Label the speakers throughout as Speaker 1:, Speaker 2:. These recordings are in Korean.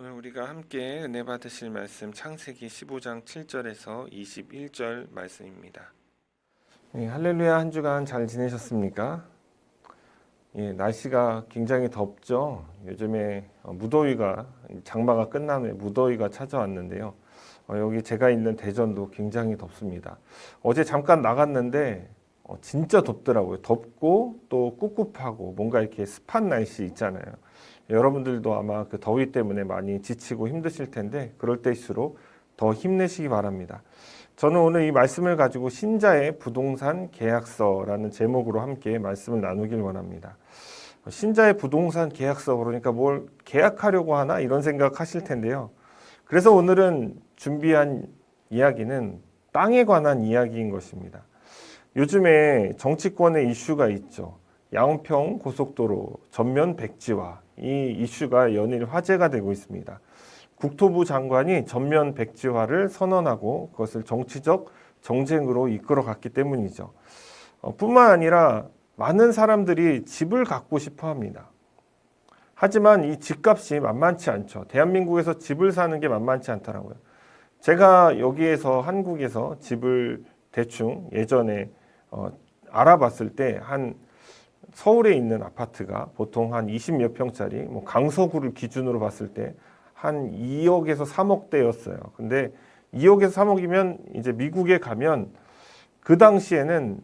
Speaker 1: 오늘 우리가 함께 은혜 받으실 말씀 창세기 15장 7절에서 21절 말씀입니다. 할렐루야, 한 주간 잘 지내셨습니까? 날씨가 굉장히 덥죠. 요즘에 무더위가 장마가 끝난 후에 무더위가 찾아왔는데요. 여기 제가 있는 대전도 굉장히 덥습니다. 어제 잠깐 나갔는데 진짜 덥더라고요. 덥고 또 꿉꿉하고 뭔가 이렇게 습한 날씨 있잖아요. 여러분들도 아마 그 더위 때문에 많이 지치고 힘드실 텐데 그럴 때일수록 더 힘내시기 바랍니다. 저는 오늘 이 말씀을 가지고 신자의 부동산 계약서라는 제목으로 함께 말씀을 나누길 원합니다. 신자의 부동산 계약서, 그러니까 뭘 계약하려고 하나 이런 생각하실 텐데요. 그래서 오늘은 준비한 이야기는 땅에 관한 이야기인 것입니다. 요즘에 정치권의 이슈가 있죠. 양평 고속도로 전면 백지화, 이 이슈가 연일 화제가 되고 있습니다. 국토부 장관이 전면 백지화를 선언하고 그것을 정치적 정쟁으로 이끌어갔기 때문이죠. 뿐만 아니라 많은 사람들이 집을 갖고 싶어 합니다. 하지만 이 집값이 만만치 않죠. 대한민국에서 집을 사는 게 만만치 않더라고요. 제가 여기에서 한국에서 집을 대충 예전에 알아봤을 때 한 서울에 있는 아파트가 보통 한 20몇 평짜리 강서구를 기준으로 봤을 때 한 2억에서 3억대였어요. 근데 2억에서 3억이면 이제 미국에 가면 그 당시에는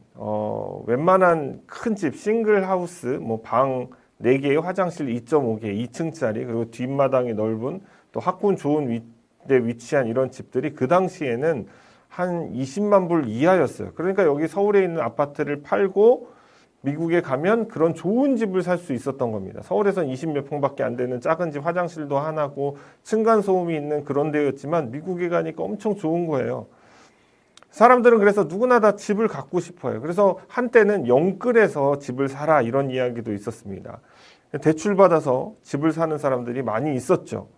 Speaker 1: 웬만한 큰 집 싱글 하우스 방 4개에 화장실 2.5개 2층짜리 그리고 뒷마당이 넓은 또 학군 좋은 데 위치한 이런 집들이 그 당시에는 한 20만 불 이하였어요. 그러니까 여기 서울에 있는 아파트를 팔고 미국에 가면 그런 좋은 집을 살 수 있었던 겁니다. 서울에서는 20몇 평밖에 안 되는 작은 집, 화장실도 하나고 층간소음이 있는 그런 데였지만 미국에 가니까 엄청 좋은 거예요. 사람들은 그래서 누구나 다 집을 갖고 싶어요. 그래서 한때는 영끌에서 집을 사라 이런 이야기도 있었습니다. 대출받아서 집을 사는 사람들이 많이 있었죠.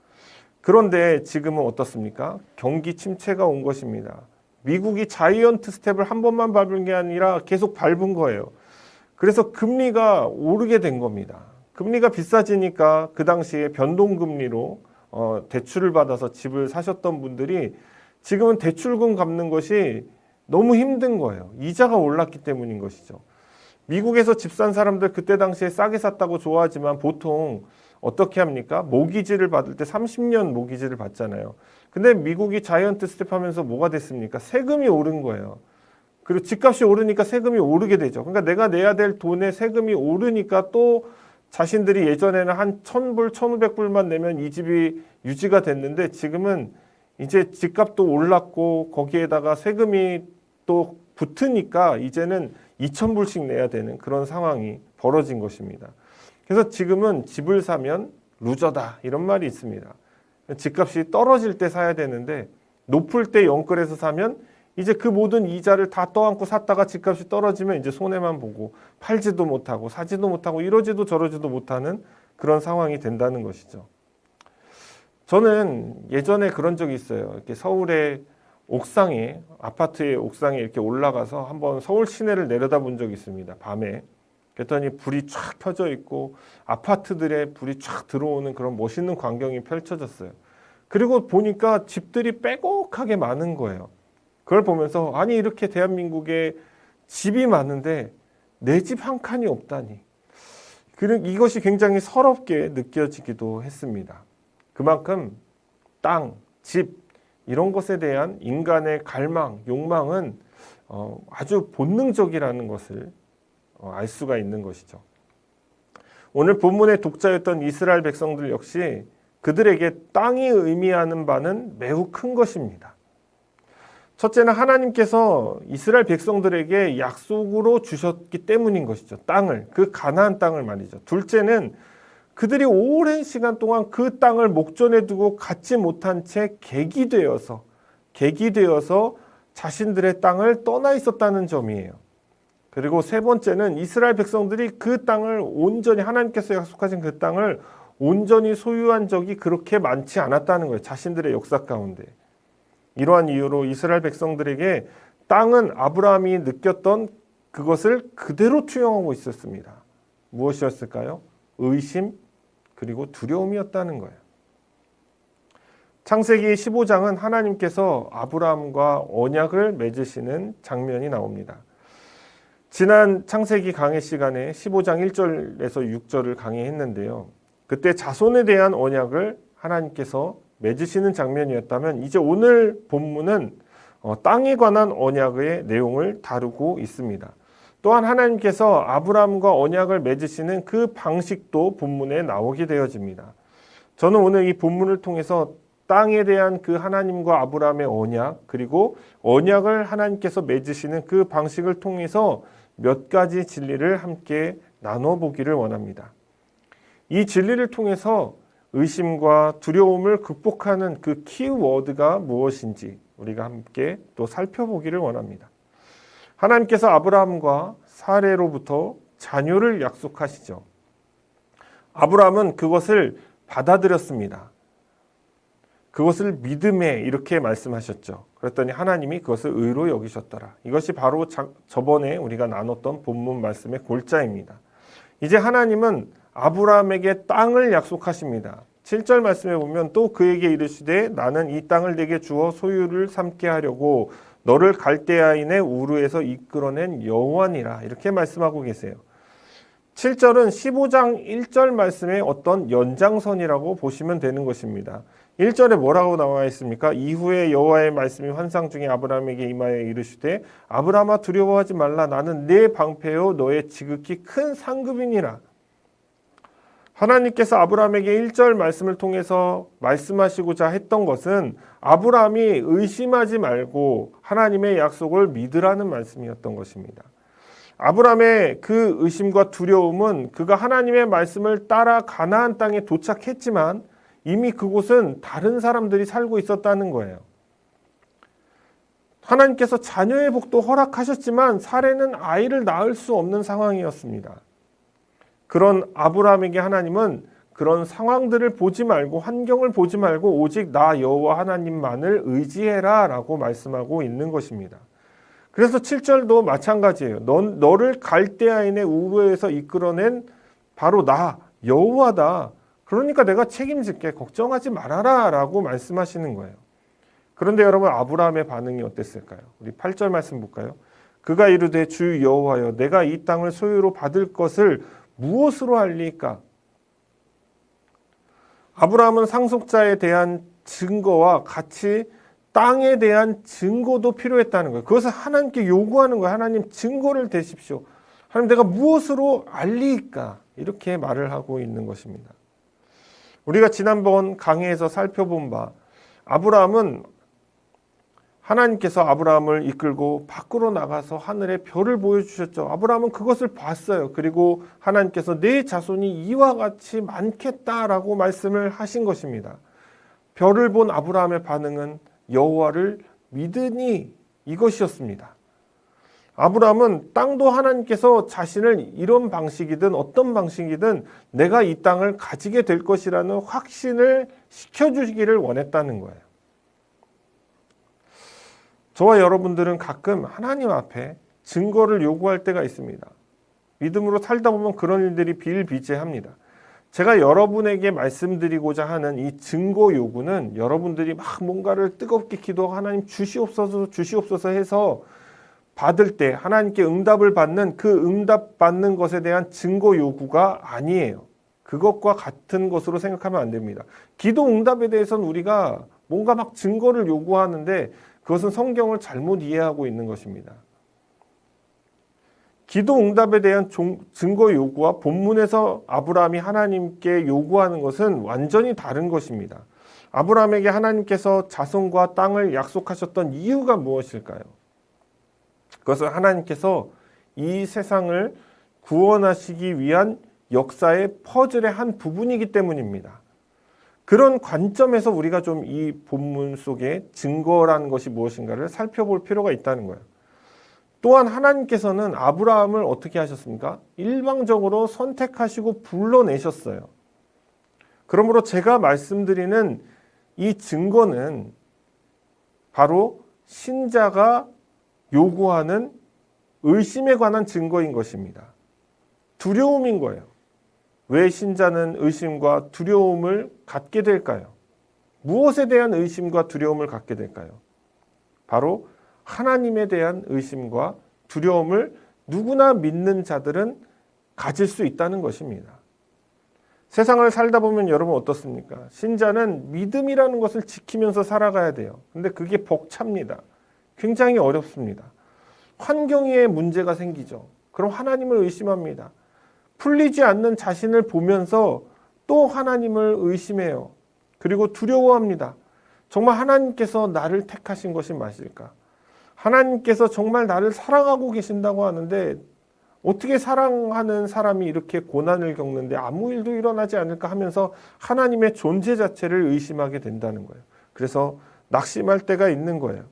Speaker 1: 그런데 지금은 어떻습니까? 경기 침체가 온 것입니다. 미국이 자이언트 스텝을 한 번만 밟은 게 아니라 계속 밟은 거예요. 그래서 금리가 오르게 된 겁니다. 금리가 비싸지니까 그 당시에 변동금리로 대출을 받아서 집을 사셨던 분들이 지금은 대출금 갚는 것이 너무 힘든 거예요. 이자가 올랐기 때문인 것이죠. 미국에서 집 산 사람들 그때 당시에 싸게 샀다고 좋아하지만 보통 어떻게 합니까? 모기지를 받을 때 30년 모기지를 받잖아요. 근데 미국이 자이언트 스텝 하면서 뭐가 됐습니까? 세금이 오른 거예요. 그리고 집값이 오르니까 세금이 오르게 되죠. 그러니까 내가 내야 될 돈에 세금이 오르니까 또 자신들이 예전에는 한 1,000불, 1,500불만 내면 이 집이 유지가 됐는데 지금은 이제 집값도 올랐고 거기에다가 세금이 또 붙으니까 이제는 2,000불씩 내야 되는 그런 상황이 벌어진 것입니다. 그래서 지금은 집을 사면 루저다 이런 말이 있습니다. 집값이 떨어질 때 사야 되는데 높을 때 영끌에서 사면 이제 그 모든 이자를 다 떠안고 샀다가 집값이 떨어지면 이제 손해만 보고 팔지도 못하고 사지도 못하고 이러지도 저러지도 못하는 그런 상황이 된다는 것이죠. 저는 예전에 그런 적이 있어요. 이렇게 서울의 옥상에 아파트의 옥상에 이렇게 올라가서 한번 서울 시내를 내려다본 적이 있습니다. 밤에. 그랬더니 불이 쫙 켜져 있고 아파트들에 불이 쫙 들어오는 그런 멋있는 광경이 펼쳐졌어요. 그리고 보니까 집들이 빼곡하게 많은 거예요. 그걸 보면서 아니 이렇게 대한민국에 집이 많은데 내 집 한 칸이 없다니. 이것이 굉장히 서럽게 느껴지기도 했습니다. 그만큼 땅, 집 이런 것에 대한 인간의 갈망, 욕망은 아주 본능적이라는 것을 알 수가 있는 것이죠. 오늘 본문의 독자였던 이스라엘 백성들 역시 그들에게 땅이 의미하는 바는 매우 큰 것입니다. 첫째는 하나님께서 이스라엘 백성들에게 약속으로 주셨기 때문인 것이죠. 땅을, 그 가나안 땅을 말이죠. 둘째는 그들이 오랜 시간 동안 그 땅을 목전에 두고 갖지 못한 채 객이 되어서 자신들의 땅을 떠나 있었다는 점이에요. 그리고 세 번째는 이스라엘 백성들이 그 땅을 온전히 하나님께서 약속하신 그 땅을 온전히 소유한 적이 그렇게 많지 않았다는 거예요. 자신들의 역사 가운데. 이러한 이유로 이스라엘 백성들에게 땅은 아브라함이 느꼈던 그것을 그대로 투영하고 있었습니다. 무엇이었을까요? 의심 그리고 두려움이었다는 거예요. 창세기 15장은 하나님께서 아브라함과 언약을 맺으시는 장면이 나옵니다. 지난 창세기 강의 시간에 15장 1절에서 6절을 강의했는데요. 그때 자손에 대한 언약을 하나님께서 맺으시는 장면이었다면 이제 오늘 본문은 땅에 관한 언약의 내용을 다루고 있습니다. 또한 하나님께서 아브라함과 언약을 맺으시는 그 방식도 본문에 나오게 되어집니다. 저는 오늘 이 본문을 통해서 땅에 대한 그 하나님과 아브라함의 언약, 그리고 언약을 하나님께서 맺으시는 그 방식을 통해서 몇 가지 진리를 함께 나눠보기를 원합니다. 이 진리를 통해서 의심과 두려움을 극복하는 그 키워드가 무엇인지 우리가 함께 또 살펴보기를 원합니다. 하나님께서 아브라함과 사레로부터 자녀를 약속하시죠. 아브라함은 그것을 받아들였습니다. 그것을 믿음에 이렇게 말씀하셨죠. 그랬더니 하나님이 그것을 의로 여기셨더라. 이것이 바로 저번에 우리가 나눴던 본문 말씀의 골자입니다. 이제 하나님은 아브라함에게 땅을 약속하십니다. 7절 말씀에 보면 또 그에게 이르시되 나는 이 땅을 내게 주어 소유를 삼게 하려고 너를 갈대아인의 우르에서 이끌어낸 여호와니라 이렇게 말씀하고 계세요. 7절은 15장 1절 말씀의 어떤 연장선이라고 보시면 되는 것입니다. 1절에 뭐라고 나와 있습니까? 이후에 여호와의 말씀이 환상 중에 아브라함에게 임하여 이르시되 아브라함아 두려워하지 말라 나는 내 방패요 너의 지극히 큰 상급이니라. 하나님께서 아브라함에게 1절 말씀을 통해서 말씀하시고자 했던 것은 아브라함이 의심하지 말고 하나님의 약속을 믿으라는 말씀이었던 것입니다. 아브라함의 그 의심과 두려움은 그가 하나님의 말씀을 따라 가나안 땅에 도착했지만 이미 그곳은 다른 사람들이 살고 있었다는 거예요. 하나님께서 자녀의 복도 허락하셨지만 사레는 아이를 낳을 수 없는 상황이었습니다. 그런 아브라함에게 하나님은 그런 상황들을 보지 말고 환경을 보지 말고 오직 나 여호와 하나님만을 의지해라 라고 말씀하고 있는 것입니다. 그래서 7절도 마찬가지예요. 너를 갈대아인의 우르에서 이끌어낸 바로 나 여호와다. 그러니까 내가 책임질게 걱정하지 말아라 라고 말씀하시는 거예요. 그런데 여러분 아브라함의 반응이 어땠을까요? 우리 8절 말씀 볼까요? 그가 이르되 주 여호와여 내가 이 땅을 소유로 받을 것을 무엇으로 알리까? 아브라함은 상속자에 대한 증거와 같이 땅에 대한 증거도 필요했다는 거예요. 그것을 하나님께 요구하는 거예요. 하나님 증거를 대십시오. 하나님 내가 무엇으로 알리까? 이렇게 말을 하고 있는 것입니다. 우리가 지난번 강의에서 살펴본 바 아브라함은 하나님께서 아브라함을 이끌고 밖으로 나가서 하늘의 별을 보여주셨죠. 아브라함은 그것을 봤어요. 그리고 하나님께서 내 자손이 이와 같이 많겠다라고 말씀을 하신 것입니다. 별을 본 아브라함의 반응은 여호와를 믿으니 이것이었습니다. 아브라함은 땅도 하나님께서 자신을 이런 방식이든 어떤 방식이든 내가 이 땅을 가지게 될 것이라는 확신을 시켜주기를 원했다는 거예요. 저와 여러분들은 가끔 하나님 앞에 증거를 요구할 때가 있습니다. 믿음으로 살다 보면 그런 일들이 비일비재합니다. 제가 여러분에게 말씀드리고자 하는 이 증거 요구는 여러분들이 막 뭔가를 뜨겁게 기도하고 하나님 주시옵소서 해서 받을 때 하나님께 응답을 받는 그 응답 받는 것에 대한 증거 요구가 아니에요. 그것과 같은 것으로 생각하면 안 됩니다. 기도 응답에 대해서는 우리가 뭔가 막 증거를 요구하는데 그것은 성경을 잘못 이해하고 있는 것입니다. 기도 응답에 대한 증거 요구와 본문에서 아브라함이 하나님께 요구하는 것은 완전히 다른 것입니다. 아브라함에게 하나님께서 자손과 땅을 약속하셨던 이유가 무엇일까요? 그것은 하나님께서 이 세상을 구원하시기 위한 역사의 퍼즐의 한 부분이기 때문입니다. 그런 관점에서 우리가 좀 이 본문 속에 증거라는 것이 무엇인가를 살펴볼 필요가 있다는 거예요. 또한 하나님께서는 아브라함을 어떻게 하셨습니까? 일방적으로 선택하시고 불러내셨어요. 그러므로 제가 말씀드리는 이 증거는 바로 신자가 요구하는 의심에 관한 증거인 것입니다. 두려움인 거예요. 왜 신자는 의심과 두려움을 갖게 될까요? 무엇에 대한 의심과 두려움을 갖게 될까요? 바로 하나님에 대한 의심과 두려움을 누구나 믿는 자들은 가질 수 있다는 것입니다. 세상을 살다 보면 여러분 어떻습니까? 신자는 믿음이라는 것을 지키면서 살아가야 돼요. 근데 그게 벅찹니다. 굉장히 어렵습니다. 환경에 문제가 생기죠. 그럼 하나님을 의심합니다. 풀리지 않는 자신을 보면서 또 하나님을 의심해요. 그리고 두려워합니다. 정말 하나님께서 나를 택하신 것이 맞을까? 하나님께서 정말 나를 사랑하고 계신다고 하는데 어떻게 사랑하는 사람이 이렇게 고난을 겪는데 아무 일도 일어나지 않을까 하면서 하나님의 존재 자체를 의심하게 된다는 거예요. 그래서 낙심할 때가 있는 거예요.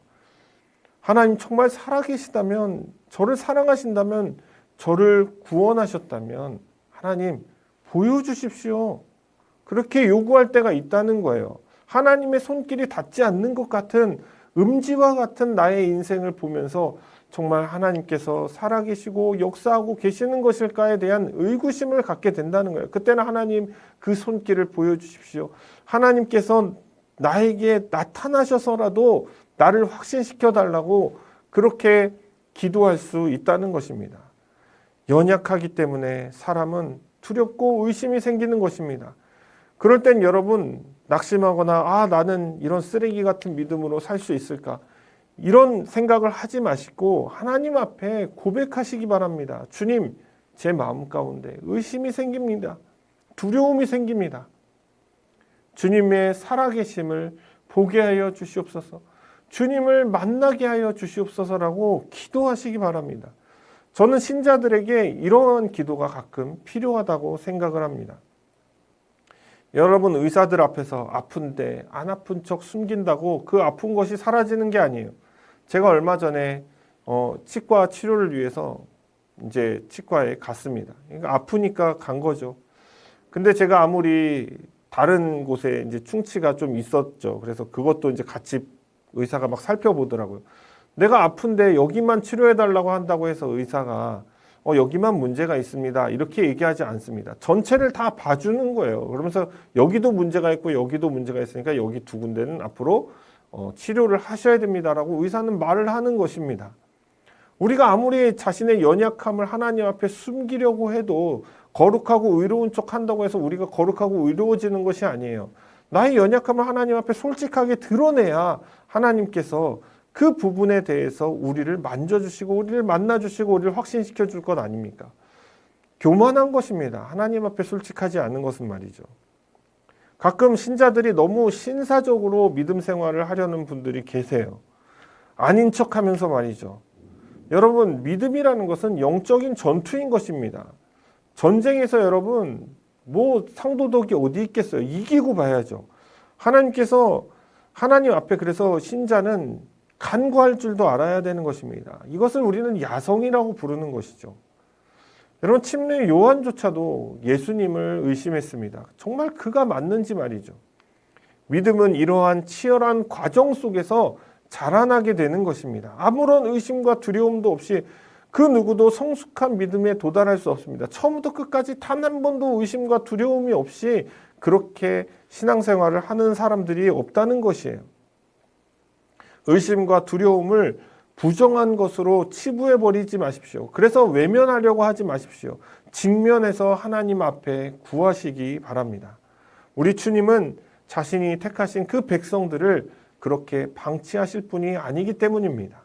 Speaker 1: 하나님 정말 살아계시다면, 저를 사랑하신다면, 저를 구원하셨다면 하나님 보여주십시오. 그렇게 요구할 때가 있다는 거예요. 하나님의 손길이 닿지 않는 것 같은 음지와 같은 나의 인생을 보면서 정말 하나님께서 살아계시고 역사하고 계시는 것일까에 대한 의구심을 갖게 된다는 거예요. 그때는 하나님 그 손길을 보여주십시오. 하나님께서 나에게 나타나셔서라도 나를 확신시켜 달라고 그렇게 기도할 수 있다는 것입니다. 연약하기 때문에 사람은 두렵고 의심이 생기는 것입니다. 그럴 땐 여러분 낙심하거나 나는 이런 쓰레기 같은 믿음으로 살 수 있을까? 이런 생각을 하지 마시고 하나님 앞에 고백하시기 바랍니다. 주님, 제 마음 가운데 의심이 생깁니다. 두려움이 생깁니다. 주님의 살아계심을 보게 하여 주시옵소서. 주님을 만나게 하여 주시옵소서라고 기도하시기 바랍니다. 저는 신자들에게 이런 기도가 가끔 필요하다고 생각을 합니다. 여러분 의사들 앞에서 아픈데 안 아픈 척 숨긴다고 그 아픈 것이 사라지는 게 아니에요. 제가 얼마 전에 치과 치료를 위해서 이제 치과에 갔습니다. 그러니까 아프니까 간 거죠. 근데 제가 아무리 다른 곳에 이제 충치가 좀 있었죠. 그래서 그것도 이제 같이 의사가 막 살펴보더라고요. 내가 아픈데 여기만 치료해달라고 한다고 해서 의사가 여기만 문제가 있습니다. 이렇게 얘기하지 않습니다. 전체를 다 봐주는 거예요. 그러면서 여기도 문제가 있고 여기도 문제가 있으니까 여기 두 군데는 앞으로 치료를 하셔야 됩니다라고 의사는 말을 하는 것입니다. 우리가 아무리 자신의 연약함을 하나님 앞에 숨기려고 해도 거룩하고 의로운 척 한다고 해서 우리가 거룩하고 의로워지는 것이 아니에요. 나의 연약함을 하나님 앞에 솔직하게 드러내야 하나님께서 그 부분에 대해서 우리를 만져주시고 우리를 만나주시고 우리를 확신시켜 줄 것 아닙니까? 교만한 것입니다. 하나님 앞에 솔직하지 않은 것은 말이죠. 가끔 신자들이 너무 신사적으로 믿음 생활을 하려는 분들이 계세요. 아닌 척하면서 말이죠. 여러분 믿음이라는 것은 영적인 전투인 것입니다. 전쟁에서 여러분 뭐 상도덕이 어디 있겠어요. 이기고 봐야죠. 하나님께서 하나님 앞에 그래서 신자는 간구할 줄도 알아야 되는 것입니다. 이것을 우리는 야성이라고 부르는 것이죠. 여러분 침례 요한조차도 예수님을 의심했습니다. 정말 그가 맞는지 말이죠. 믿음은 이러한 치열한 과정 속에서 자라나게 되는 것입니다. 아무런 의심과 두려움도 없이 그 누구도 성숙한 믿음에 도달할 수 없습니다. 처음부터 끝까지 단 한 번도 의심과 두려움이 없이 그렇게 신앙생활을 하는 사람들이 없다는 것이에요. 의심과 두려움을 부정한 것으로 치부해버리지 마십시오. 그래서 외면하려고 하지 마십시오. 직면해서 하나님 앞에 구하시기 바랍니다. 우리 주님은 자신이 택하신 그 백성들을 그렇게 방치하실 분이 아니기 때문입니다.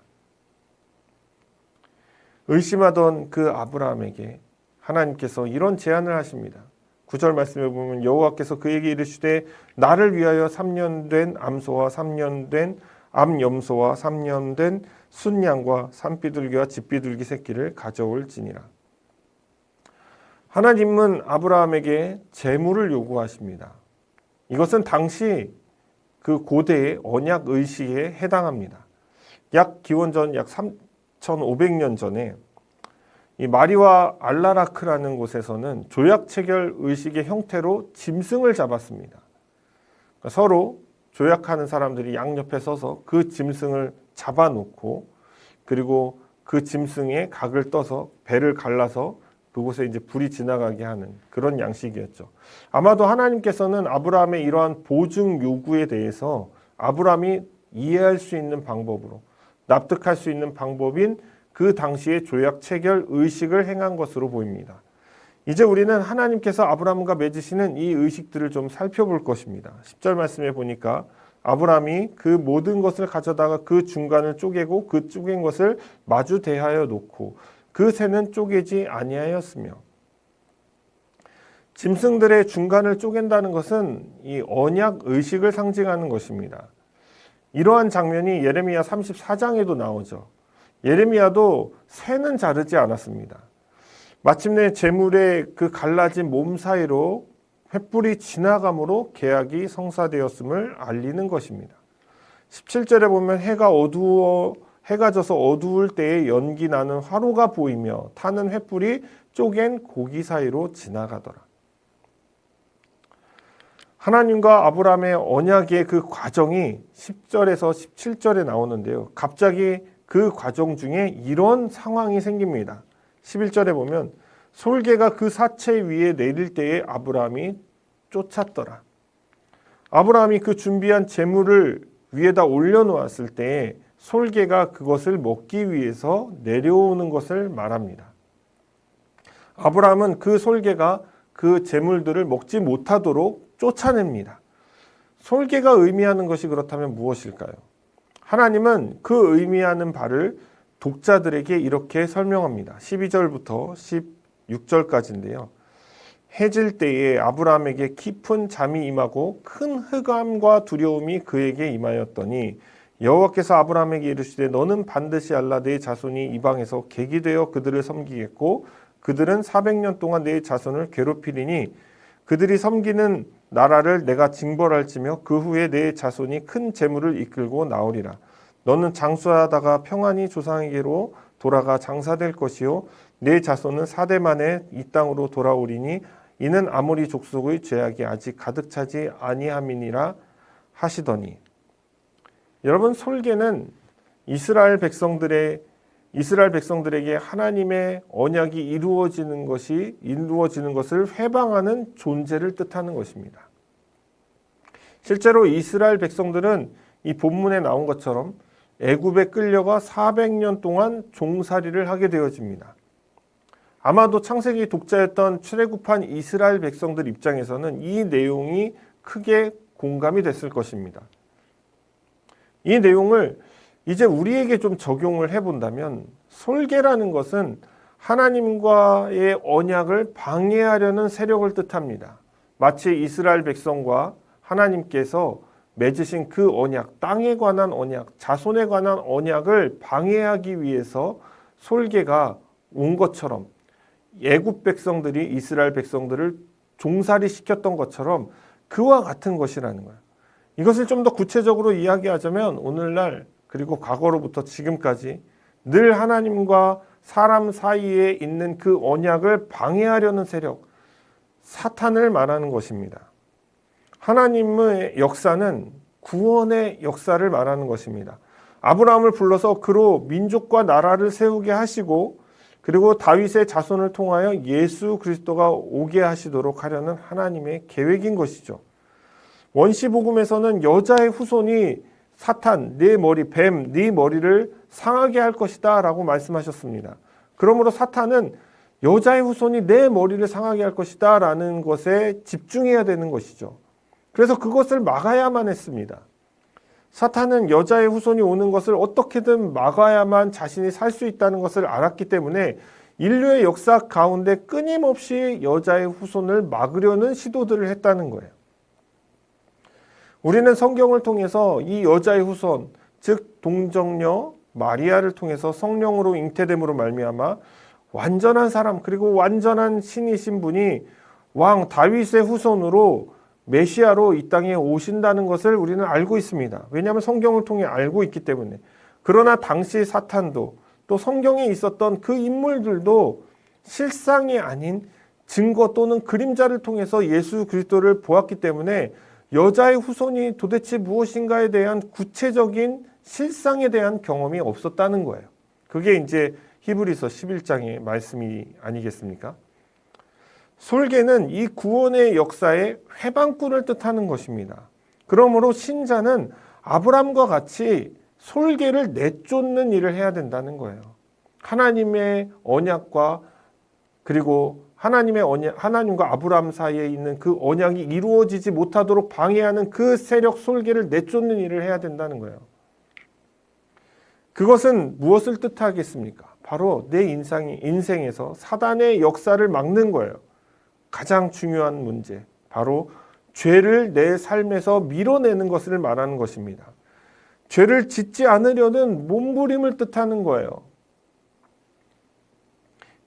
Speaker 1: 의심하던 그 아브라함에게 하나님께서 이런 제안을 하십니다. 9절 말씀에 보면 여호와께서 그에게 이르시되 나를 위하여 3년 된 암소와 3년 된 암염소와 3년 된 순양과 산비둘기와 집비둘기 새끼를 가져올지니라. 하나님은 아브라함에게 재물을 요구하십니다. 이것은 당시 그 고대의 언약 의식에 해당합니다. 약 기원전 약 3,500년 전에 이 마리와 알라라크라는 곳에서는 조약 체결 의식의 형태로 짐승을 잡았습니다. 그러니까 서로 조약하는 사람들이 양옆에 서서 그 짐승을 잡아놓고 그리고 그 짐승의 각을 떠서 배를 갈라서 그곳에 이제 불이 지나가게 하는 그런 양식이었죠. 아마도 하나님께서는 아브라함의 이러한 보증 요구에 대해서 아브라함이 이해할 수 있는 방법으로, 납득할 수 있는 방법인 그 당시의 조약 체결 의식을 행한 것으로 보입니다. 이제 우리는 하나님께서 아브라함과 맺으시는 이 의식들을 좀 살펴볼 것입니다. 10절 말씀에 보니까 아브라함이 그 모든 것을 가져다가 그 중간을 쪼개고 그 쪼갠 것을 마주 대하여 놓고 그 새는 쪼개지 아니하였으며. 짐승들의 중간을 쪼갠다는 것은 이 언약 의식을 상징하는 것입니다. 이러한 장면이 예레미야 34장에도 나오죠. 예레미야도 새는 자르지 않았습니다. 마침내 제물의 그 갈라진 몸 사이로 횃불이 지나감으로 계약이 성사되었음을 알리는 것입니다. 17절에 보면 해가 져서 어두울 때에 연기 나는 화로가 보이며 타는 횃불이 쪼갠 고기 사이로 지나가더라. 하나님과 아브라함의 언약의 그 과정이 10절에서 17절에 나오는데요. 갑자기 그 과정 중에 이런 상황이 생깁니다. 11절에 보면 솔개가 그 사체 위에 내릴 때에 아브라함이 쫓았더라. 아브라함이 그 준비한 제물을 위에다 올려놓았을 때에 솔개가 그것을 먹기 위해서 내려오는 것을 말합니다. 아브라함은 그 솔개가 그 제물들을 먹지 못하도록 쫓아냅니다. 솔개가 의미하는 것이 그렇다면 무엇일까요? 하나님은 그 의미하는 바를 독자들에게 이렇게 설명합니다. 12절부터 16절까지인데요. 해질 때에 아브라함에게 깊은 잠이 임하고 큰 흑암과 두려움이 그에게 임하였더니 여호와께서 아브라함에게 이르시되 너는 반드시 알라 내 자손이 이방에서 객이 되어 그들을 섬기겠고 그들은 400년 동안 내 자손을 괴롭히리니 그들이 섬기는 나라를 내가 징벌할지며 그 후에 내 자손이 큰 재물을 이끌고 나오리라. 너는 장수하다가 평안히 조상에게로 돌아가 장사될 것이요 내 자손은 4대 만에 이 땅으로 돌아오리니 이는 아모리 족속의 죄악이 아직 가득 차지 아니함이니라 하시더니. 여러분, 솔개는 이스라엘 백성들에게 하나님의 언약이 이루어지는 것을 회방하는 존재를 뜻하는 것입니다. 실제로 이스라엘 백성들은 이 본문에 나온 것처럼 애굽에 끌려가 400년 동안 종살이를 하게 되어집니다. 아마도 창세기 독자였던 출애굽한 이스라엘 백성들 입장에서는 이 내용이 크게 공감이 됐을 것입니다. 이 내용을 이제 우리에게 좀 적용을 해본다면 솔개라는 것은 하나님과의 언약을 방해하려는 세력을 뜻합니다. 마치 이스라엘 백성과 하나님께서 맺으신 그 언약, 땅에 관한 언약, 자손에 관한 언약을 방해하기 위해서 솔개가 온 것처럼 애굽 백성들이 이스라엘 백성들을 종살이 시켰던 것처럼 그와 같은 것이라는 거예요. 이것을 좀 더 구체적으로 이야기하자면 오늘날 그리고 과거로부터 지금까지 늘 하나님과 사람 사이에 있는 그 언약을 방해하려는 세력, 사탄을 말하는 것입니다. 하나님의 역사는 구원의 역사를 말하는 것입니다. 아브라함을 불러서 그로 민족과 나라를 세우게 하시고 그리고 다윗의 자손을 통하여 예수 그리스도가 오게 하시도록 하려는 하나님의 계획인 것이죠. 원시복음에서는 여자의 후손이 사탄, 네 머리, 뱀, 네 머리를 상하게 할 것이다 라고 말씀하셨습니다. 그러므로 사탄은 여자의 후손이 내 머리를 상하게 할 것이다 라는 것에 집중해야 되는 것이죠. 그래서 그것을 막아야만 했습니다. 사탄은 여자의 후손이 오는 것을 어떻게든 막아야만 자신이 살 수 있다는 것을 알았기 때문에 인류의 역사 가운데 끊임없이 여자의 후손을 막으려는 시도들을 했다는 거예요. 우리는 성경을 통해서 이 여자의 후손, 즉 동정녀 마리아를 통해서 성령으로 잉태됨으로 말미암아 완전한 사람 그리고 완전한 신이신 분이 왕 다윗의 후손으로 메시아로 이 땅에 오신다는 것을 우리는 알고 있습니다. 왜냐하면 성경을 통해 알고 있기 때문에. 그러나 당시 사탄도 또 성경에 있었던 그 인물들도 실상이 아닌 증거 또는 그림자를 통해서 예수 그리스도를 보았기 때문에 여자의 후손이 도대체 무엇인가에 대한 구체적인 실상에 대한 경험이 없었다는 거예요. 그게 이제 히브리서 11장의 말씀이 아니겠습니까? 솔개는 이 구원의 역사의 회방꾼을 뜻하는 것입니다. 그러므로 신자는 아브람과 같이 솔개를 내쫓는 일을 해야 된다는 거예요. 하나님의 언약과 그리고 하나님과 아브람 사이에 있는 그 언약이 이루어지지 못하도록 방해하는 그 세력 솔개를 내쫓는 일을 해야 된다는 거예요. 그것은 무엇을 뜻하겠습니까? 바로 내 인생에서 사단의 역사를 막는 거예요. 가장 중요한 문제, 바로 죄를 내 삶에서 밀어내는 것을 말하는 것입니다. 죄를 짓지 않으려는 몸부림을 뜻하는 거예요.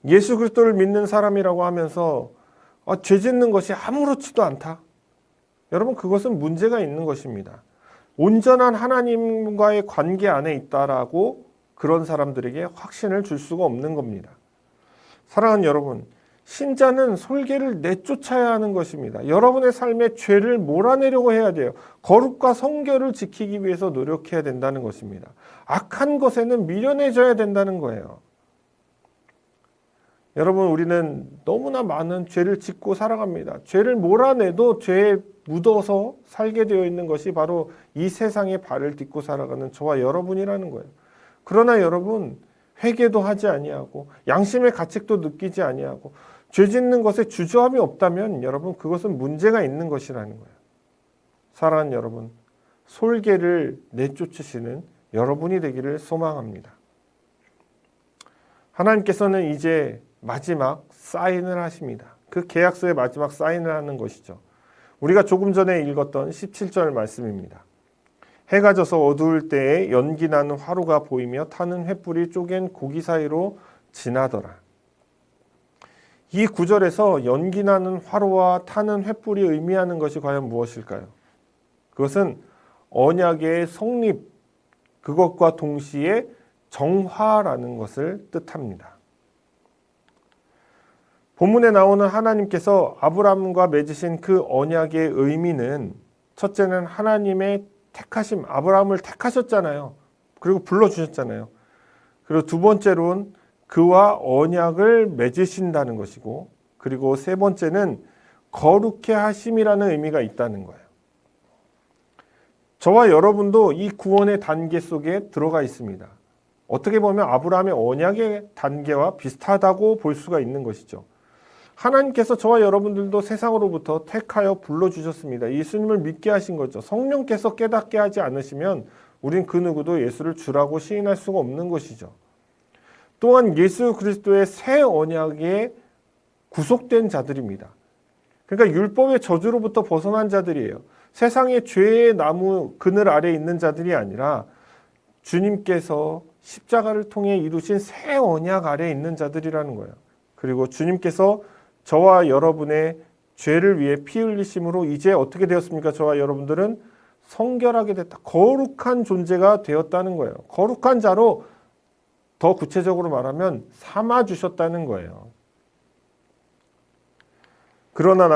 Speaker 1: 예수 그리스도를 믿는 사람이라고 하면서 죄 짓는 것이 아무렇지도 않다. 여러분, 그것은 문제가 있는 것입니다. 온전한 하나님과의 관계 안에 있다라고 그런 사람들에게 확신을 줄 수가 없는 겁니다. 사랑하는 여러분, 신자는 솔개를 내쫓아야 하는 것입니다. 여러분의 삶에 죄를 몰아내려고 해야 돼요. 거룩과 성결을 지키기 위해서 노력해야 된다는 것입니다. 악한 것에는 미련해져야 된다는 거예요. 여러분, 우리는 너무나 많은 죄를 짓고 살아갑니다. 죄를 몰아내도 죄에 묻어서 살게 되어 있는 것이 바로 이 세상에 발을 딛고 살아가는 저와 여러분이라는 거예요. 그러나 여러분, 회개도 하지 아니하고 양심의 가책도 느끼지 아니하고 죄 짓는 것에 주저함이 없다면 여러분, 그것은 문제가 있는 것이라는 거예요. 사랑하는 여러분, 솔개를 내쫓으시는 여러분이 되기를 소망합니다. 하나님께서는 이제 마지막 사인을 하십니다. 그 계약서의 마지막 사인을 하는 것이죠. 우리가 조금 전에 읽었던 17절 말씀입니다. 해가 져서 어두울 때에 연기 나는 화로가 보이며 타는 횃불이 쪼갠 고기 사이로 지나더라. 이 구절에서 연기 나는 화로와 타는 횃불이 의미하는 것이 과연 무엇일까요? 그것은 언약의 성립, 그것과 동시에 정화라는 것을 뜻합니다. 본문에 나오는 하나님께서 아브람과 맺으신 그 언약의 의미는, 첫째는 하나님의 택하심, 아브람을 택하셨잖아요. 그리고 불러주셨잖아요. 그리고 두 번째로는 그와 언약을 맺으신다는 것이고, 그리고 세 번째는 거룩해 하심이라는 의미가 있다는 거예요. 저와 여러분도 이 구원의 단계 속에 들어가 있습니다. 어떻게 보면 아브라함의 언약의 단계와 비슷하다고 볼 수가 있는 것이죠. 하나님께서 저와 여러분들도 세상으로부터 택하여 불러주셨습니다. 예수님을 믿게 하신 거죠. 성령께서 깨닫게 하지 않으시면 우린 그 누구도 예수를 주라고 시인할 수가 없는 것이죠. 또한 예수 그리스도의 새 언약에 구속된 자들입니다. 그러니까 율법의 저주로부터 벗어난 자들이에요. 세상의 죄의 나무 그늘 아래 있는 자들이 아니라 주님께서 십자가를 통해 이루신 새 언약 아래 있는 자들이라는 거예요. 그리고 주님께서 저와 여러분의 죄를 위해 피 흘리심으로 이제 어떻게 되었습니까? 저와 여러분들은 성결하게 됐다. 거룩한 존재가 되었다는 거예요. 거룩한 자로 더 구체적으로 말하면 삼아주셨다는 거예요. 그러나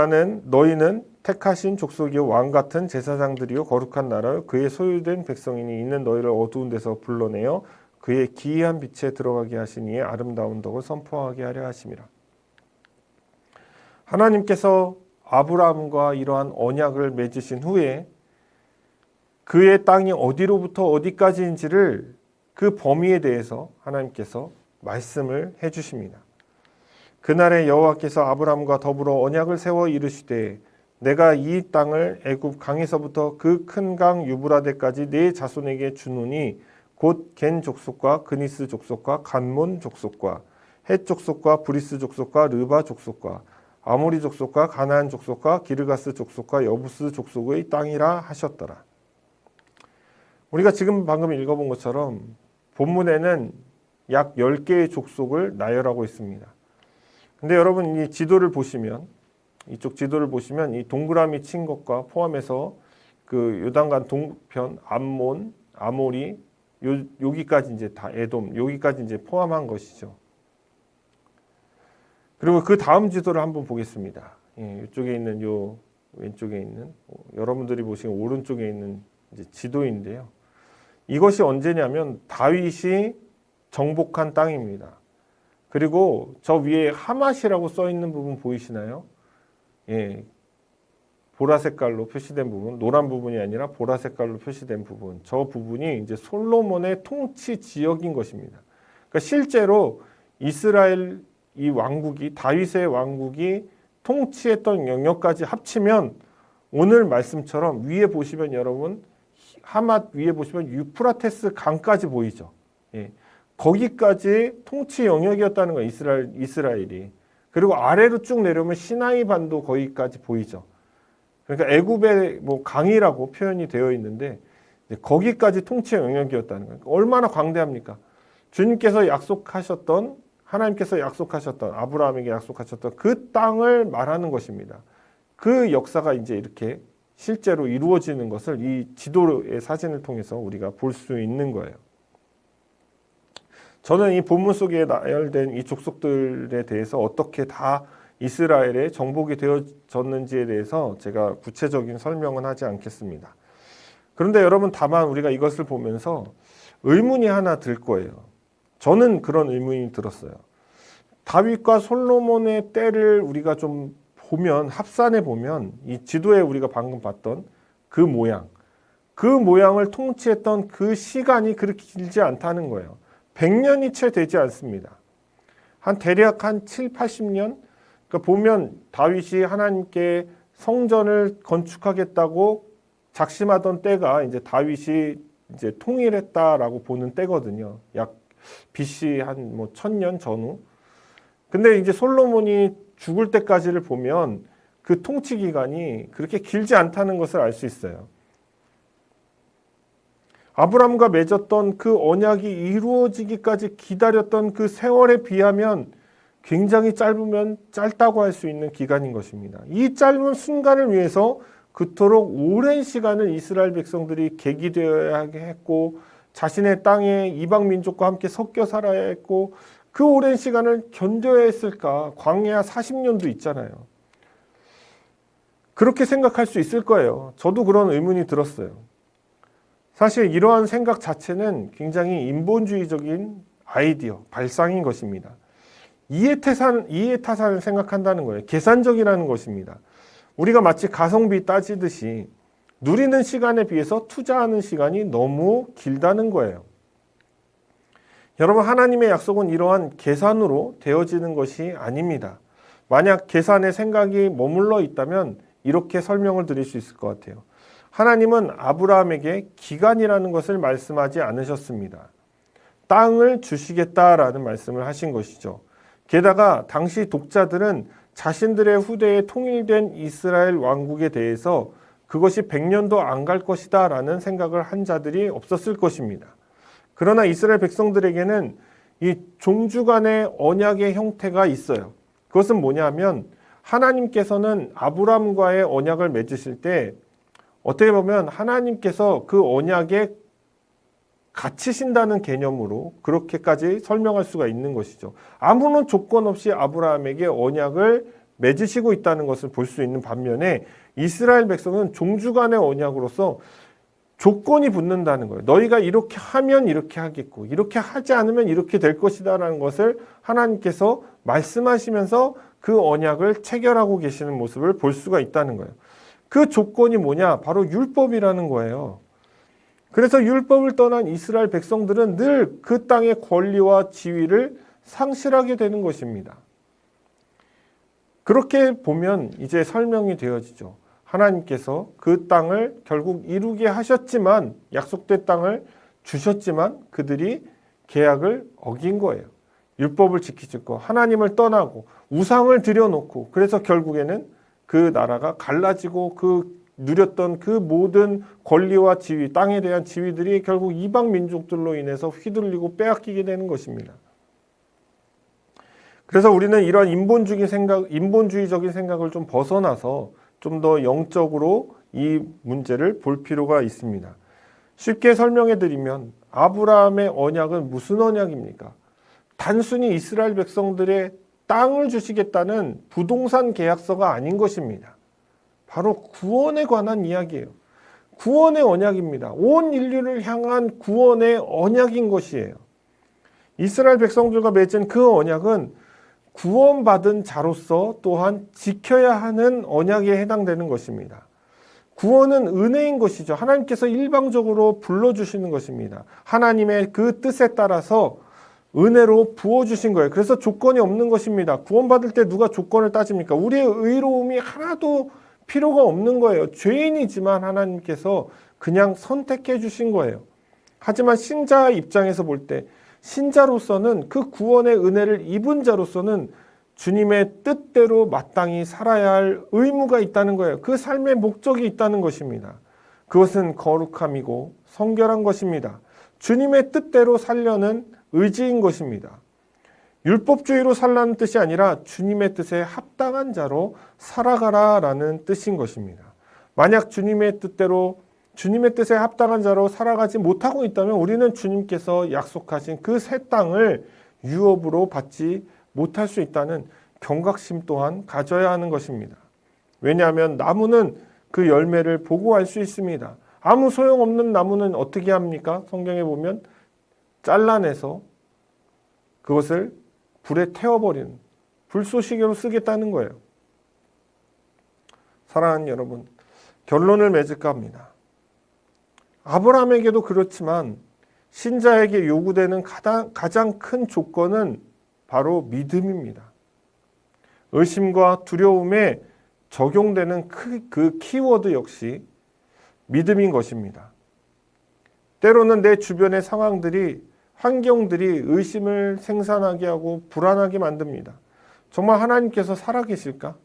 Speaker 1: 너희는 택하신 족속이요 왕 같은 제사장들이요 거룩한 나라요 그의 소유된 백성이니 이는 너희를 어두운 데서 불러내어 그의 기이한 빛에 들어가게 하시니 아름다운 덕을 선포하게 하려 하심이라. 하나님께서 아브라함과 이러한 언약을 맺으신 후에 그의 땅이 어디로부터 어디까지인지를 그 범위에 대해서 하나님께서 말씀을 해주십니다. 그날에 여호와께서 아브라함과 더불어 언약을 세워 이르시되 내가 이 땅을 애굽 강에서부터 그 큰 강 유브라데까지 네 자손에게 주노니 곧 겐 족속과 그니스 족속과 간몬 족속과 헷 족속과 브리스 족속과 르바 족속과 아모리 족속과 가나안 족속과 기르가스 족속과 여부스 족속의 땅이라 하셨더라. 우리가 지금 방금 읽어본 것처럼 본문에는 약 10개의 족속을 나열하고 있습니다. 근데 여러분 이 지도를 보시면 이쪽 지도를 보시면 이 동그라미 친 것과 포함해서 그 요단강 동편 암몬, 아모리 여기까지 이제 다 에돔 여기까지 이제 포함한 것이죠. 그리고 그 다음 지도를 한번 보겠습니다. 이쪽에 있는 요 왼쪽에 있는 여러분들이 보시는 오른쪽에 있는 이제 지도인데요. 이것이 언제냐면 다윗이 정복한 땅입니다. 그리고 저 위에 하맛이라고 써 있는 부분 보이시나요? 예, 보라 색깔로 표시된 부분, 노란 부분이 아니라 보라 색깔로 표시된 부분, 저 부분이 이제 솔로몬의 통치 지역인 것입니다. 그러니까 실제로 이스라엘 이 왕국이, 다윗의 왕국이 통치했던 영역까지 합치면 오늘 말씀처럼 위에 보시면 여러분 하맛 위에 보시면 유프라테스 강까지 보이죠. 예. 거기까지 통치 영역이었다는 거예요. 이스라엘이. 그리고 아래로 쭉 내려오면 시나이 반도 거기까지 보이죠. 그러니까 애굽의 뭐 강이라고 표현이 되어 있는데 거기까지 통치 영역이었다는 거예요. 얼마나 광대합니까? 주님께서 약속하셨던, 하나님께서 약속하셨던, 아브라함에게 약속하셨던 그 땅을 말하는 것입니다. 그 역사가 이제 이렇게 실제로 이루어지는 것을 이 지도의 사진을 통해서 우리가 볼 수 있는 거예요. 저는 이 본문 속에 나열된 이 족속들에 대해서 어떻게 다 이스라엘의 정복이 되어졌는지에 대해서 제가 구체적인 설명은 하지 않겠습니다. 그런데 여러분, 다만 우리가 이것을 보면서 의문이 하나 들 거예요. 저는 그런 의문이 들었어요. 다윗과 솔로몬의 때를 우리가 좀 보면, 합산해 보면 이 지도에 우리가 방금 봤던 그 모양을 통치했던 그 시간이 그렇게 길지 않다는 거예요. 100년이 채 되지 않습니다. 대략 한 7, 80년? 그러니까 보면 다윗이 하나님께 성전을 건축하겠다고 작심하던 때가 이제 다윗이 이제 통일했다라고 보는 때거든요. 약 BC 한 1000년 전후. 근데 이제 솔로몬이 죽을 때까지를 보면 그 통치 기간이 그렇게 길지 않다는 것을 알 수 있어요. 아브라함과 맺었던 그 언약이 이루어지기까지 기다렸던 그 세월에 비하면 굉장히 짧다고 할 수 있는 기간인 것입니다. 이 짧은 순간을 위해서 그토록 오랜 시간을 이스라엘 백성들이 계기되어야 했고, 자신의 땅에 이방 민족과 함께 섞여 살아야 했고, 그 오랜 시간을 견뎌야 했을까? 광야 40년도 있잖아요. 그렇게 생각할 수 있을 거예요. 저도 그런 의문이 들었어요. 사실 이러한 생각 자체는 굉장히 인본주의적인 아이디어, 발상인 것입니다. 이해타산을 생각한다는 거예요. 계산적이라는 것입니다. 우리가 마치 가성비 따지듯이 누리는 시간에 비해서 투자하는 시간이 너무 길다는 거예요. 여러분, 하나님의 약속은 이러한 계산으로 되어지는 것이 아닙니다. 만약 계산의 생각이 머물러 있다면 이렇게 설명을 드릴 수 있을 것 같아요. 하나님은 아브라함에게 기간이라는 것을 말씀하지 않으셨습니다. 땅을 주시겠다라는 말씀을 하신 것이죠. 게다가 당시 독자들은 자신들의 후대에 통일된 이스라엘 왕국에 대해서 그것이 100년도 안 갈 것이다 라는 생각을 한 자들이 없었을 것입니다. 그러나 이스라엘 백성들에게는 이 종주 간의 언약의 형태가 있어요. 그것은 뭐냐면 하나님께서는 아브라함과의 언약을 맺으실 때 어떻게 보면 하나님께서 그 언약에 갇히신다는 개념으로 그렇게까지 설명할 수가 있는 것이죠. 아무런 조건 없이 아브라함에게 언약을 맺으시고 있다는 것을 볼 수 있는 반면에 이스라엘 백성은 종주 간의 언약으로서 조건이 붙는다는 거예요. 너희가 이렇게 하면 이렇게 하겠고 이렇게 하지 않으면 이렇게 될 것이다 라는 것을 하나님께서 말씀하시면서 그 언약을 체결하고 계시는 모습을 볼 수가 있다는 거예요. 그 조건이 뭐냐? 바로 율법이라는 거예요. 그래서 율법을 떠난 이스라엘 백성들은 늘 그 땅의 권리와 지위를 상실하게 되는 것입니다. 그렇게 보면 이제 설명이 되어지죠. 하나님께서 그 땅을 결국 이루게 하셨지만, 약속된 땅을 주셨지만 그들이 계약을 어긴 거예요. 율법을 지키지 않고 하나님을 떠나고 우상을 들여놓고, 그래서 결국에는 그 나라가 갈라지고 그 누렸던 그 모든 권리와 지위, 땅에 대한 지위들이 결국 이방 민족들로 인해서 휘둘리고 빼앗기게 되는 것입니다. 그래서 우리는 이러한 인본주의적인 생각을 좀 벗어나서 좀 더 영적으로 이 문제를 볼 필요가 있습니다. 쉽게 설명해 드리면 아브라함의 언약은 무슨 언약입니까? 단순히 이스라엘 백성들의 땅을 주시겠다는 부동산 계약서가 아닌 것입니다. 바로 구원에 관한 이야기예요. 구원의 언약입니다. 온 인류를 향한 구원의 언약인 것이에요. 이스라엘 백성들과 맺은 그 언약은 구원받은 자로서 또한 지켜야 하는 언약에 해당되는 것입니다. 구원은 은혜인 것이죠. 하나님께서 일방적으로 불러주시는 것입니다. 하나님의 그 뜻에 따라서 은혜로 부어주신 거예요. 그래서 조건이 없는 것입니다. 구원받을 때 누가 조건을 따집니까? 우리의 의로움이 하나도 필요가 없는 거예요. 죄인이지만 하나님께서 그냥 선택해 주신 거예요. 하지만 신자 입장에서 볼 때 신자로서는 그 구원의 은혜를 입은 자로서는 주님의 뜻대로 마땅히 살아야 할 의무가 있다는 거예요. 그 삶의 목적이 있다는 것입니다. 그것은 거룩함이고 성결한 것입니다. 주님의 뜻대로 살려는 의지인 것입니다. 율법주의로 살라는 뜻이 아니라 주님의 뜻에 합당한 자로 살아가라라는 뜻인 것입니다. 만약 주님의 뜻대로 주님의 뜻에 합당한 자로 살아가지 못하고 있다면 우리는 주님께서 약속하신 그 새 땅을 유업으로 받지 못할 수 있다는 경각심 또한 가져야 하는 것입니다. 왜냐하면 나무는 그 열매를 보고 알 수 있습니다. 아무 소용없는 나무는 어떻게 합니까? 성경에 보면 잘라내서 그것을 불에 태워버리는 불쏘시개로 쓰겠다는 거예요. 사랑하는 여러분, 결론을 맺을까 합니다. 아브라함에게도 그렇지만 신자에게 요구되는 가장 큰 조건은 바로 믿음입니다. 의심과 두려움에 적용되는 그 키워드 역시 믿음인 것입니다. 때로는 내 주변의 상황들이 환경들이 의심을 생산하게 하고 불안하게 만듭니다. 정말 하나님께서 살아계실까?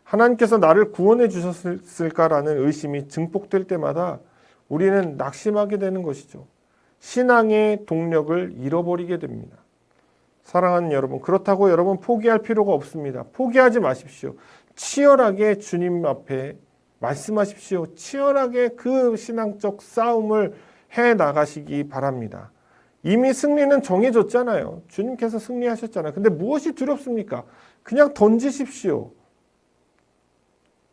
Speaker 1: 하나님께서 나를 구원해 주셨을까라는 의심이 증폭될 때마다 우리는 낙심하게 되는 것이죠. 신앙의 동력을 잃어버리게 됩니다. 사랑하는 여러분, 그렇다고 여러분 포기할 필요가 없습니다. 포기하지 마십시오. 치열하게 주님 앞에 말씀하십시오. 치열하게 그 신앙적 싸움을 해 나가시기 바랍니다. 이미 승리는 정해졌잖아요. 주님께서 승리하셨잖아요. 근데 무엇이 두렵습니까? 그냥 던지십시오.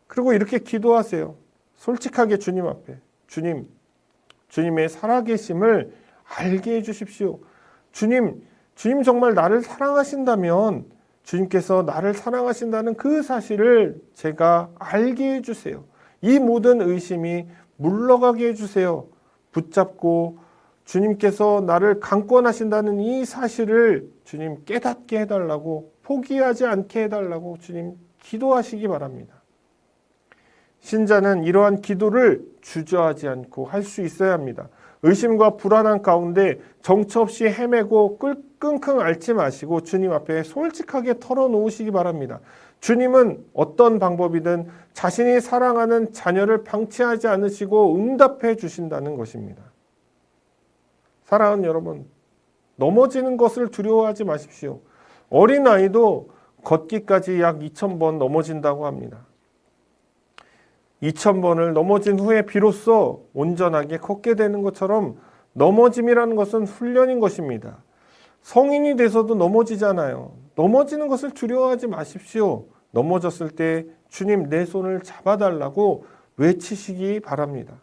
Speaker 1: 그리고 이렇게 기도하세요. 솔직하게 주님 앞에. 주님의 살아계심을 알게 해주십시오. 주님 정말 나를 사랑하신다면 주님께서 나를 사랑하신다는 그 사실을 제가 알게 해주세요. 이 모든 의심이 물러가게 해주세요. 붙잡고 주님께서 나를 강권하신다는 이 사실을 주님 깨닫게 해달라고, 포기하지 않게 해달라고 주님 기도하시기 바랍니다. 신자는 이러한 기도를 주저하지 않고 할 수 있어야 합니다. 의심과 불안한 가운데 정처 없이 헤매고 끙끙 앓지 마시고 주님 앞에 솔직하게 털어놓으시기 바랍니다. 주님은 어떤 방법이든 자신이 사랑하는 자녀를 방치하지 않으시고 응답해 주신다는 것입니다. 사랑하는 여러분, 넘어지는 것을 두려워하지 마십시오. 어린아이도 걷기까지 약 2000번 넘어진다고 합니다. 2000번을 넘어진 후에 비로소 온전하게 걷게 되는 것처럼 넘어짐이라는 것은 훈련인 것입니다. 성인이 돼서도 넘어지잖아요. 넘어지는 것을 두려워하지 마십시오. 넘어졌을 때 주님 내 손을 잡아달라고 외치시기 바랍니다.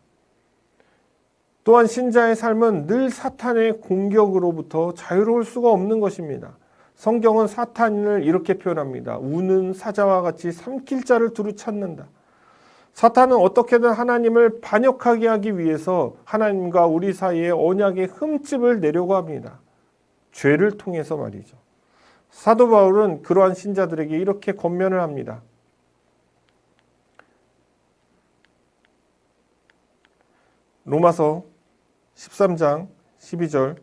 Speaker 1: 또한 신자의 삶은 늘 사탄의 공격으로부터 자유로울 수가 없는 것입니다. 성경은 사탄을 이렇게 표현합니다. 우는 사자와 같이 삼킬 자를 두루 찾는다. 사탄은 어떻게든 하나님을 반역하게 하기 위해서 하나님과 우리 사이에 언약의 흠집을 내려고 합니다. 죄를 통해서 말이죠. 사도 바울은 그러한 신자들에게 이렇게 권면을 합니다. 로마서 13장 12절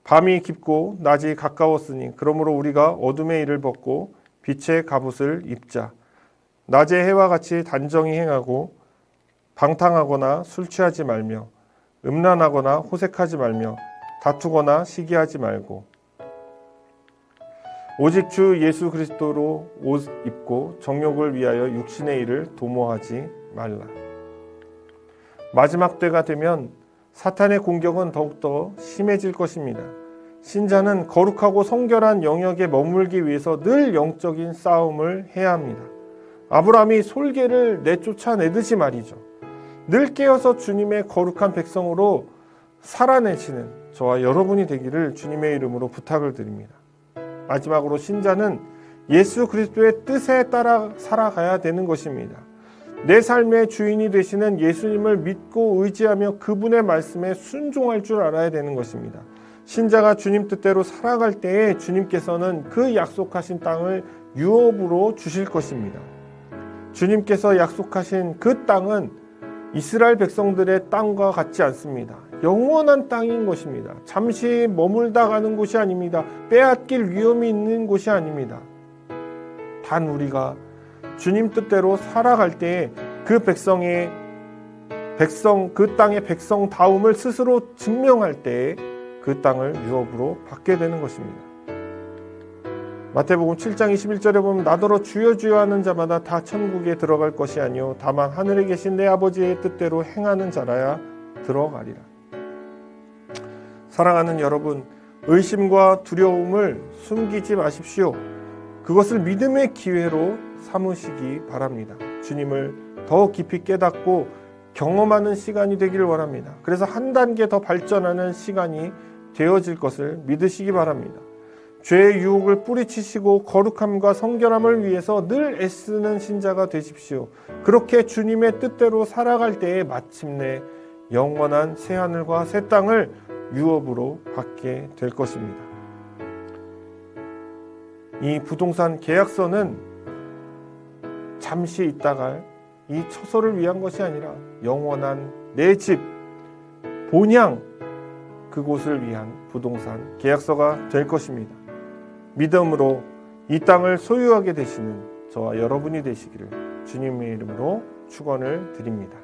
Speaker 1: 밤이 깊고 낮이 가까웠으니 그러므로 우리가 어둠의 일을 벗고 빛의 갑옷을 입자. 낮의 해와 같이 단정히 행하고 방탕하거나 술 취하지 말며 음란하거나 호색하지 말며 다투거나 시기하지 말고 오직 주 예수 그리스도로 옷 입고 정욕을 위하여 육신의 일을 도모하지 말라. 마지막 때가 되면 사탄의 공격은 더욱더 심해질 것입니다. 신자는 거룩하고 성결한 영역에 머물기 위해서 늘 영적인 싸움을 해야 합니다. 아브라함이 솔개를 내쫓아내듯이 말이죠. 늘 깨어서 주님의 거룩한 백성으로 살아내시는 저와 여러분이 되기를 주님의 이름으로 부탁을 드립니다. 마지막으로 신자는 예수 그리스도의 뜻에 따라 살아가야 되는 것입니다. 내 삶의 주인이 되시는 예수님을 믿고 의지하며 그분의 말씀에 순종할 줄 알아야 되는 것입니다. 신자가 주님 뜻대로 살아갈 때에 주님께서는 그 약속하신 땅을 유업으로 주실 것입니다. 주님께서 약속하신 그 땅은 이스라엘 백성들의 땅과 같지 않습니다. 영원한 땅인 것입니다. 잠시 머물다 가는 곳이 아닙니다. 빼앗길 위험이 있는 곳이 아닙니다. 단 우리가 주님 뜻대로 살아갈 때에 그 그 땅의 백성다움을 스스로 증명할 때에 그 땅을 유업으로 받게 되는 것입니다. 마태복음 7장 21절에 보면 나더러 주여 주여 하는 자마다 다 천국에 들어갈 것이 아니요 다만 하늘에 계신 내 아버지의 뜻대로 행하는 자라야 들어가리라. 사랑하는 여러분, 의심과 두려움을 숨기지 마십시오. 그것을 믿음의 기회로 삼으시기 바랍니다. 주님을 더 깊이 깨닫고 경험하는 시간이 되기를 원합니다. 그래서 한 단계 더 발전하는 시간이 되어질 것을 믿으시기 바랍니다. 죄의 유혹을 뿌리치시고 거룩함과 성결함을 위해서 늘 애쓰는 신자가 되십시오. 그렇게 주님의 뜻대로 살아갈 때에 마침내 영원한 새하늘과 새 땅을 유업으로 받게 될 것입니다. 이 부동산 계약서는 잠시 있다가 이 처소를 위한 것이 아니라 영원한 내 집, 본향, 그곳을 위한 부동산 계약서가 될 것입니다. 믿음으로 이 땅을 소유하게 되시는 저와 여러분이 되시기를 주님의 이름으로 축원을 드립니다.